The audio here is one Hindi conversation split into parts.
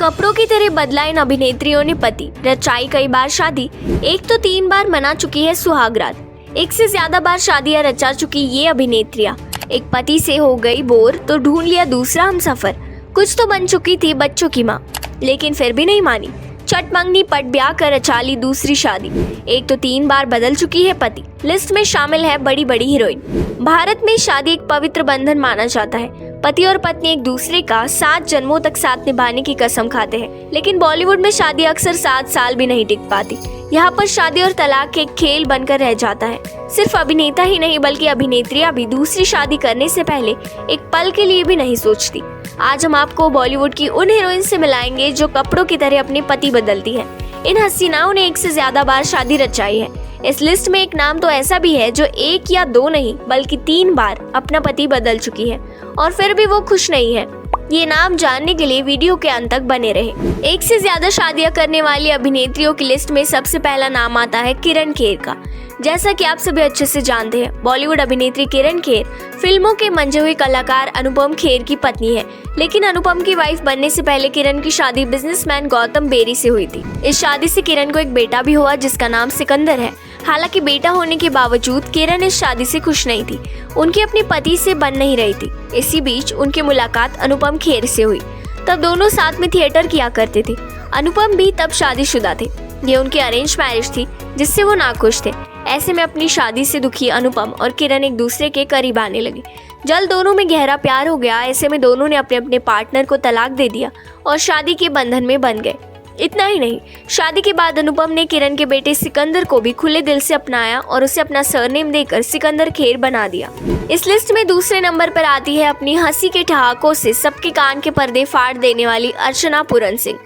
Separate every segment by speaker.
Speaker 1: कपड़ों की तरह बदला इन अभिनेत्रियों ने पति, रचाई कई बार शादी, एक तो 3 बार मना चुकी है सुहागरात। एक से ज्यादा बार शादियां रचा चुकी ये अभिनेत्रियां एक पति से हो गई बोर तो ढूंढ लिया दूसरा हमसफर। कुछ तो बन चुकी थी बच्चों की माँ, लेकिन फिर भी नहीं मानी। चट मंगनी पट ब्याह कर रचा ली दूसरी शादी। एक तो 3 बार बदल चुकी है पति। लिस्ट में शामिल है बड़ी बड़ी हीरोइन। भारत में शादी एक पवित्र बंधन माना जाता है। पति और पत्नी एक दूसरे का 7 जन्मों तक साथ निभाने की कसम खाते हैं, लेकिन बॉलीवुड में शादी अक्सर 7 साल भी नहीं टिक पाती। यहाँ पर शादी और तलाक एक खेल बनकर रह जाता है। सिर्फ अभिनेता ही नहीं बल्कि अभिनेत्रियां भी दूसरी शादी करने से पहले एक पल के लिए भी नहीं सोचती। आज हम आपको बॉलीवुड की उन हीरोइन से मिलाएंगे जो कपड़ों की तरह अपने पति बदलती हैं। इन हसीनाओं ने 1 से ज्यादा बार शादी रचाई है। इस लिस्ट में एक नाम तो ऐसा भी है जो 1 या 2 नहीं बल्कि 3 बार अपना पति बदल चुकी है और फिर भी वो खुश नहीं है। ये नाम जानने के लिए वीडियो के अंत तक बने रहे। 1 से ज्यादा शादियां करने वाली अभिनेत्रियों की लिस्ट में सबसे पहला नाम आता है किरण खेर का। जैसा कि आप सभी अच्छे से जानते हैं, बॉलीवुड अभिनेत्री किरण खेर फिल्मों के मंजे हुए कलाकार अनुपम खेर की पत्नी है, लेकिन अनुपम की वाइफ बनने से पहले किरण की शादी बिजनेसमैन गौतम बेरी से हुई थी। इस शादी से किरण को एक बेटा भी हुआ जिसका नाम सिकंदर है। हालांकि बेटा होने के बावजूद किरण इस शादी से खुश नहीं थी। उनकी अपने पति से बन नहीं रही थी। इसी बीच उनकी मुलाकात अनुपम खेर से हुई। तब दोनों साथ में थिएटर किया करते थे। अनुपम भी तब शादीशुदा थे। ये उनकी अरेंज मैरिज थी जिससे वो नाखुश थे। ऐसे में अपनी शादी से दुखी अनुपम और किरण एक दूसरे के करीब आने लगे। जल्द दोनों में गहरा प्यार हो गया। ऐसे में दोनों ने अपने अपने पार्टनर को तलाक दे दिया और शादी के बंधन में बन गए। इतना ही नहीं, शादी के बाद अनुपम ने किरण के बेटे सिकंदर को भी खुले दिल से अपनाया और उसे अपना सरनेम देकर सिकंदर खेर बना दिया। इस लिस्ट में दूसरे नंबर पर आती है अपनी हंसी के ठहाकों से सबके कान के पर्दे फाड़ देने वाली अर्चना पूरन सिंह।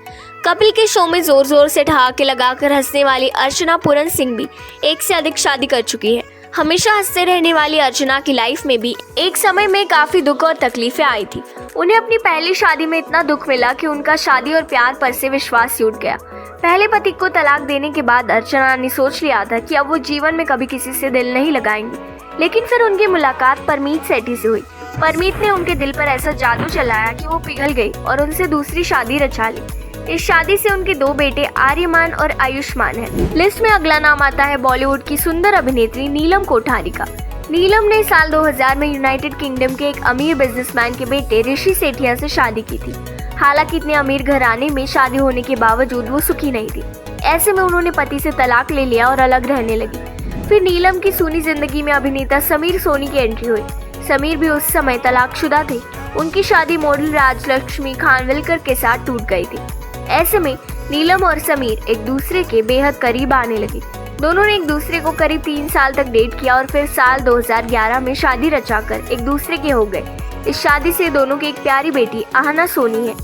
Speaker 1: कपिल के शो में जोर जोर से ठहाके लगाकर हंसने वाली अर्चना पूरन सिंह भी 1 से अधिक शादी कर चुकी है। हमेशा हंसते रहने वाली अर्चना की लाइफ में भी एक समय में काफी दुख और तकलीफें आई थी। उन्हें अपनी पहली शादी में इतना दुख मिला कि उनका शादी और प्यार पर से विश्वास टूट गया। पहले पति को तलाक देने के बाद अर्चना ने सोच लिया था कि अब वो जीवन में कभी किसी से दिल नहीं लगाएंगी, लेकिन फिर उनकी मुलाकात परमीत सेठी से हुई। परमीत ने उनके दिल पर ऐसा जादू चलाया कि वो पिघल गई और उनसे दूसरी शादी रचा ली। इस शादी से उनके 2 बेटे आर्यमान और आयुष्मान हैं। लिस्ट में अगला नाम आता है बॉलीवुड की सुंदर अभिनेत्री नीलम कोठारी का। नीलम ने साल 2000 में यूनाइटेड किंगडम के एक अमीर बिजनेसमैन के बेटे ऋषि सेठिया से शादी की थी। हालांकि इतने अमीर घराने में शादी होने के बावजूद वो सुखी नहीं थी। ऐसे में उन्होंने पति से तलाक ले लिया और अलग रहने लगी। फिर नीलम की सूनी जिंदगी में अभिनेता समीर सोनी की एंट्री हुई। समीर भी उस समय तलाकशुदा थे। उनकी शादी मॉडल राजलक्ष्मी खानविलकर के साथ टूट गई थी। ऐसे में नीलम और समीर एक दूसरे के बेहद करीब आने लगे। दोनों ने एक दूसरे को करीब 3 साल तक डेट किया और फिर साल 2011 में शादी रचाकर एक दूसरे के हो गए। इस शादी से दोनों की एक प्यारी बेटी आहना सोनी है।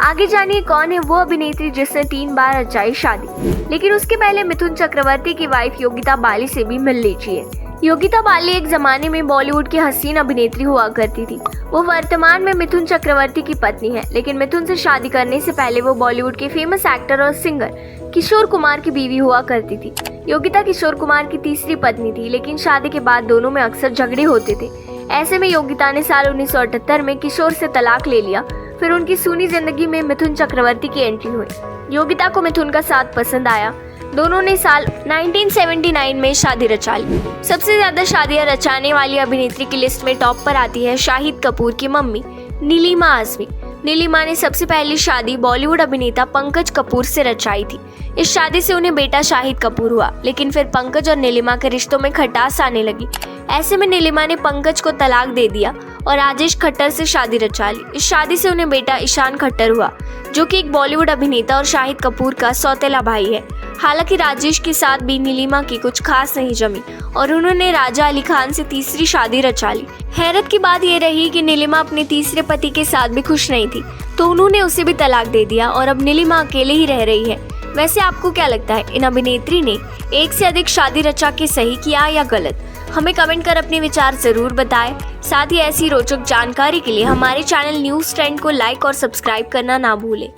Speaker 1: आगे जानिए कौन है वो अभिनेत्री जिसने 3 बार रचाई शादी। लेकिन उसके पहले मिथुन चक्रवर्ती की वाइफ योगिता बाली से भी मिल लीजिए। योगिता बाली एक जमाने में बॉलीवुड की हसीन अभिनेत्री हुआ करती थी। वो वर्तमान में मिथुन चक्रवर्ती की पत्नी है, लेकिन मिथुन से शादी करने से पहले वो बॉलीवुड के फेमस एक्टर और सिंगर किशोर कुमार की बीवी हुआ करती थी। योगिता किशोर कुमार की तीसरी पत्नी थी, लेकिन शादी के बाद दोनों में अक्सर झगड़े होते थे। ऐसे में योगिता ने साल 1978 में किशोर से तलाक ले लिया। फिर उनकी सूनी जिंदगी में मिथुन चक्रवर्ती की एंट्री हुई। योगिता को मिथुन का साथ पसंद आया। दोनों ने साल 1979 में शादी रचा ली। सबसे ज्यादा शादियां रचाने वाली अभिनेत्री की लिस्ट में टॉप पर आती है शाहिद कपूर की मम्मी नीलिमा आजमी। नीलिमा ने सबसे पहली शादी बॉलीवुड अभिनेता पंकज कपूर से रचाई थी। इस शादी से उन्हें बेटा शाहिद कपूर हुआ, लेकिन फिर पंकज और नीलिमा के रिश्तों में खटास आने लगी। ऐसे में नीलिमा ने पंकज को तलाक दे दिया और राजेश खट्टर से शादी रचा ली। इस शादी से उन्हें बेटा ईशान खट्टर हुआ, जो कि एक बॉलीवुड अभिनेता और शाहिद कपूर का सौतेला भाई है। हालांकि राजेश के साथ भी नीलिमा की कुछ खास नहीं जमी और उन्होंने राजा अली खान से तीसरी शादी रचा ली। हैरत की बात यह रही कि नीलिमा अपने तीसरे पति के साथ भी खुश नहीं थी, तो उन्होंने उसे भी तलाक दे दिया और अब नीलिमा अकेले ही रह रही है। वैसे आपको क्या लगता है, इन अभिनेत्री ने 1 से अधिक शादी रचा के सही किया या गलत? हमें कमेंट कर अपने विचार जरूर बताएं। साथ ही ऐसी रोचक जानकारी के लिए हमारे चैनल न्यूज़ ट्रेंड को लाइक और सब्सक्राइब करना ना भूलें।